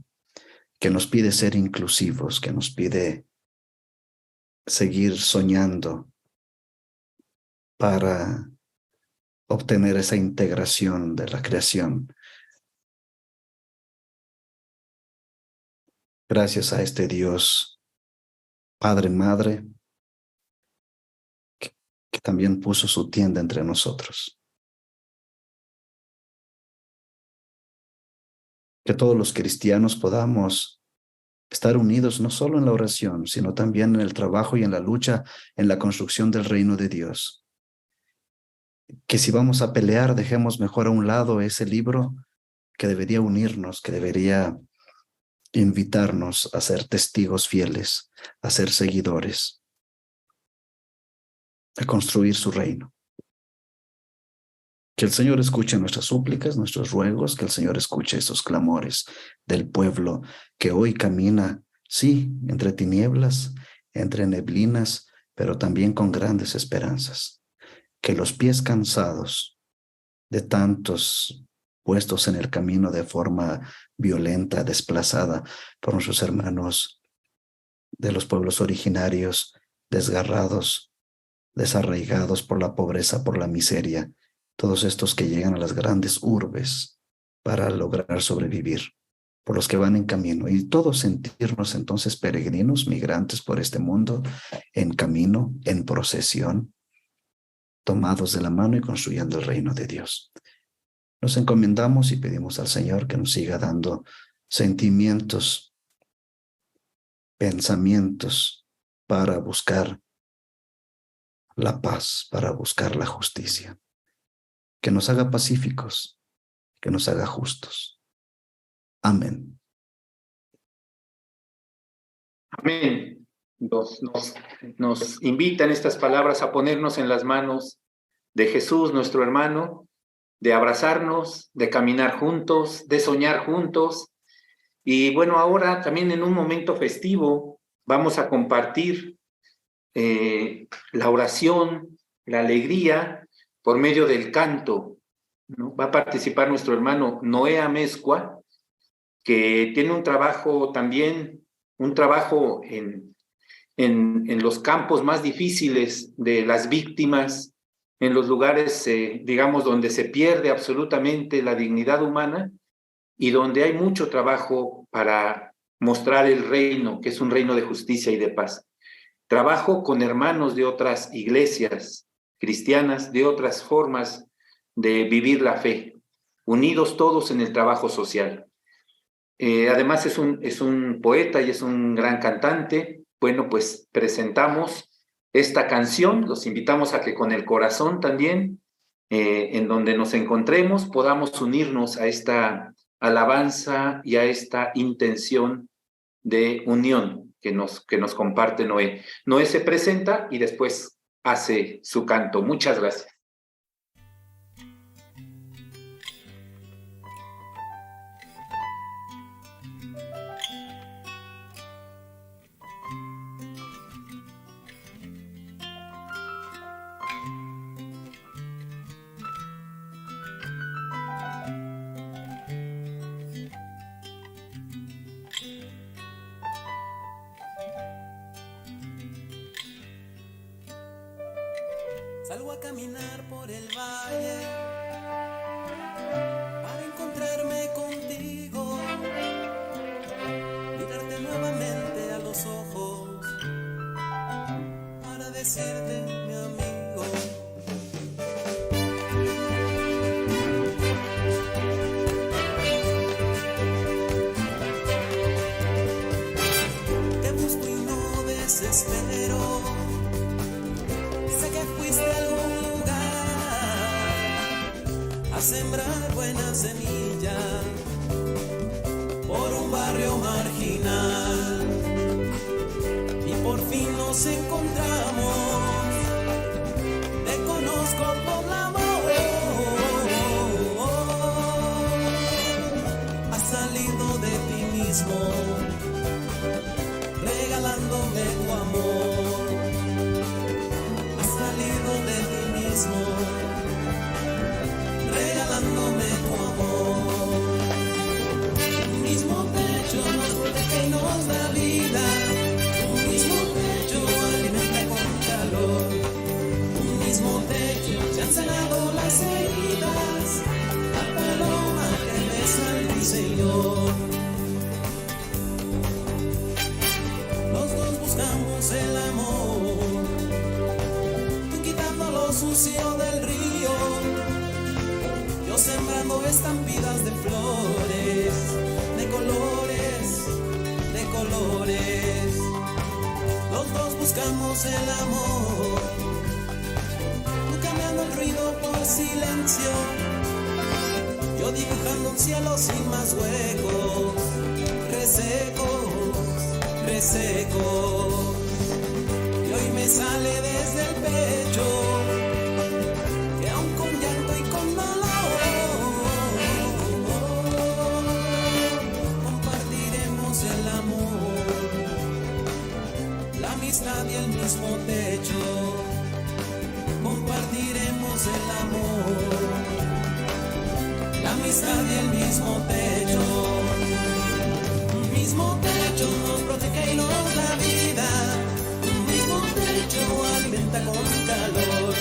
que nos pide ser inclusivos, que nos pide seguir soñando para obtener esa integración de la creación. Gracias a este Dios, Padre, Madre, que también puso su tienda entre nosotros. Que todos los cristianos podamos estar unidos no solo en la oración, sino también en el trabajo y en la lucha, en la construcción del reino de Dios. Que si vamos a pelear, dejemos mejor a un lado ese libro que debería unirnos, que debería invitarnos a ser testigos fieles, a ser seguidores, a construir su reino. Que el Señor escuche nuestras súplicas, nuestros ruegos, que el Señor escuche esos clamores del pueblo que hoy camina, sí, entre tinieblas, entre neblinas, pero también con grandes esperanzas. Que los pies cansados de tantos puestos en el camino de forma violenta, desplazada por nuestros hermanos de los pueblos originarios, desgarrados, desarraigados por la pobreza, por la miseria, todos estos que llegan a las grandes urbes para lograr sobrevivir, por los que van en camino, y todos sentirnos entonces peregrinos, migrantes por este mundo, en camino, en procesión, tomados de la mano y construyendo el reino de Dios. Nos encomendamos y pedimos al Señor que nos siga dando sentimientos, pensamientos para buscar la paz, para buscar la justicia. Que nos haga pacíficos, que nos haga justos. Amén. Amén. Nos invitan estas palabras a ponernos en las manos de Jesús, nuestro hermano, de abrazarnos, de caminar juntos, de soñar juntos. Y bueno, ahora también en un momento festivo vamos a compartir la oración, la alegría por medio del canto, ¿no? Va a participar nuestro hermano Noé Amezcua, que tiene un trabajo también, un trabajo en los campos más difíciles de las víctimas, en los lugares, digamos, donde se pierde absolutamente la dignidad humana y donde hay mucho trabajo para mostrar el reino, que es un reino de justicia y de paz. Trabajo con hermanos de otras iglesias cristianas, de otras formas de vivir la fe, unidos todos en el trabajo social. Además es un poeta y es un gran cantante. Bueno, pues presentamos esta canción, los invitamos a que con el corazón también, en donde nos encontremos, podamos unirnos a esta alabanza y a esta intención de unión que nos comparte Noé. Noé se presenta y después hace su canto. Muchas gracias. Salgo a caminar por el valle para encontrarme contigo, mirarte nuevamente a los ojos para decirte, mi amigo. Te busco y no desespero. Sé que fuiste a algún lugar a sembrar buena semilla por un barrio marginal y por fin nos encontramos. Te conozco por la voz. Has salido de ti mismo, regalándome tu amor. De ti mismo, regalándome tu amor. Un mismo techo nos protege y nos da vida. Un mismo techo alimenta con calor. Un mismo techo se han sanado las heridas. La paloma que besa al ruiseñor. Los dos buscamos el amor, lo sucio del río, yo sembrando estampidas de flores, de colores, de colores. Los dos buscamos el amor, tú cambiando el ruido por silencio, yo dibujando un cielo sin más huecos, resecos, resecos. Y hoy me sale desde el pecho que aún con llanto y con dolor el mismo techo, compartiremos el amor, la amistad y el mismo techo. Un mismo techo nos protege y nos da vida, un mismo techo alimenta con calor,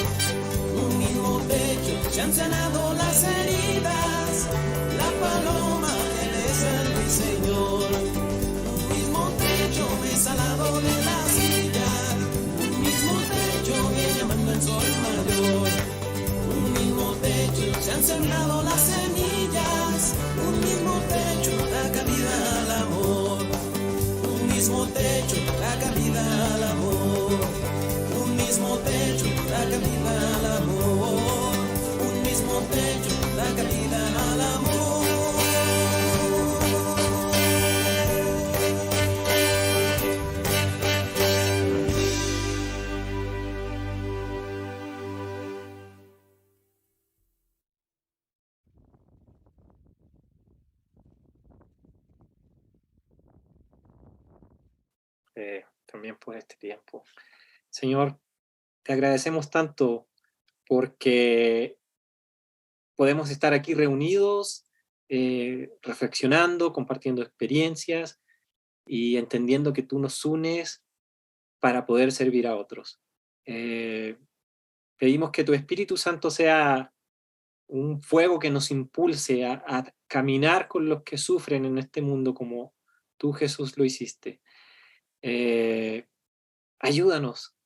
un mismo techo se han sanado las heridas, la paloma eres el ruiseñor. Un mismo techo me he salado de la silla, un mismo techo viene llamando el sol mayor. Un mismo techo se han sembrado las semillas, un mismo techo da cabida al amor. Un mismo techo da cabida al amor. Un mismo techo da cabida al amor. Un mismo techo da cabida al amor. También por este tiempo. Señor, te agradecemos tanto porque podemos estar aquí reunidos, reflexionando, compartiendo experiencias y entendiendo que tú nos unes para poder servir a otros. Pedimos que tu Espíritu Santo sea un fuego que nos impulse a caminar con los que sufren en este mundo como tú, Jesús, lo hiciste. Ayúdanos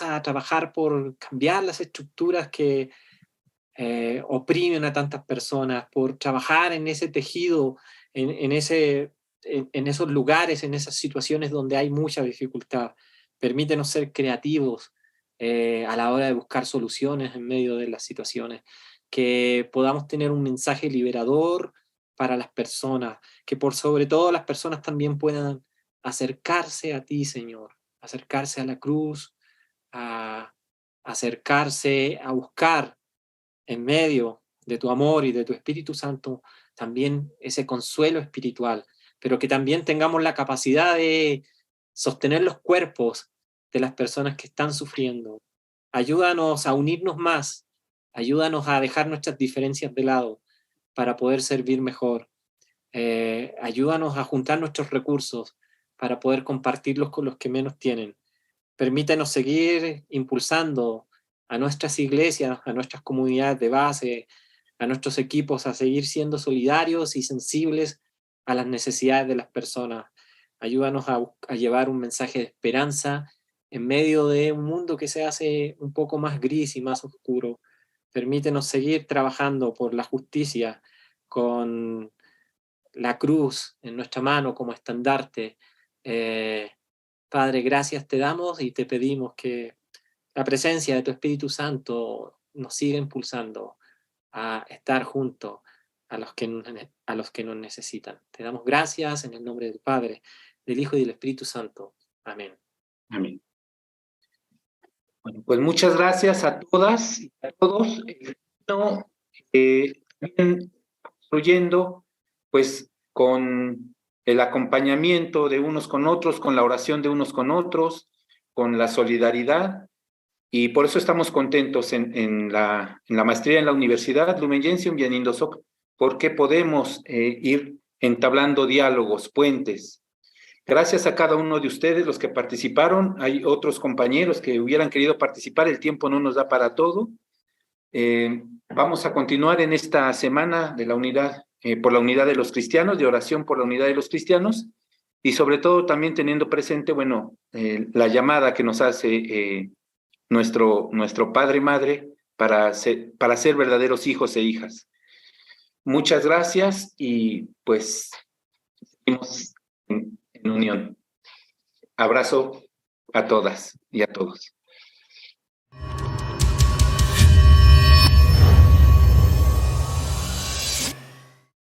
a trabajar por cambiar las estructuras que oprimen a tantas personas, por trabajar en ese tejido, en esos lugares, en esas situaciones donde hay mucha dificultad. Permítenos ser creativos a la hora de buscar soluciones en medio de las situaciones, que podamos tener un mensaje liberador para las personas, que por sobre todo las personas también puedan acercarse a ti, Señor, acercarse a la cruz, a acercarse a buscar en medio de tu amor y de tu Espíritu Santo también ese consuelo espiritual, pero que también tengamos la capacidad de sostener los cuerpos de las personas que están sufriendo. Ayúdanos a unirnos más, ayúdanos a dejar nuestras diferencias de lado para poder servir mejor. Ayúdanos a juntar nuestros recursos para poder compartirlos con los que menos tienen. Permítanos seguir impulsando a nuestras iglesias, a nuestras comunidades de base, a nuestros equipos a seguir siendo solidarios y sensibles a las necesidades de las personas. Ayúdanos a llevar un mensaje de esperanza en medio de un mundo que se hace un poco más gris y más oscuro. Permítenos seguir trabajando por la justicia con la cruz en nuestra mano como estandarte. Padre, gracias te damos y te pedimos que la presencia de tu Espíritu Santo nos siga impulsando a estar junto a los que nos necesitan. Te damos gracias en el nombre del Padre, del Hijo y del Espíritu Santo. Amén. Amén. Bueno, pues muchas gracias a todas y a todos. También construyendo, pues, con el acompañamiento de unos con otros, con la oración de unos con otros, con la solidaridad, y por eso estamos contentos en la maestría en la Universidad Lumen Gentium y en Indosoc, porque podemos ir entablando diálogos, puentes. Gracias a cada uno de ustedes, los que participaron. Hay otros compañeros que hubieran querido participar, el tiempo no nos da para todo. Vamos a continuar en esta semana de la unidad, por la unidad de los cristianos, de oración por la unidad de los cristianos, y sobre todo también teniendo presente, bueno, la llamada que nos hace nuestro Padre y Madre para ser verdaderos hijos e hijas. Muchas gracias y pues seguimos en unión. Abrazo a todas y a todos.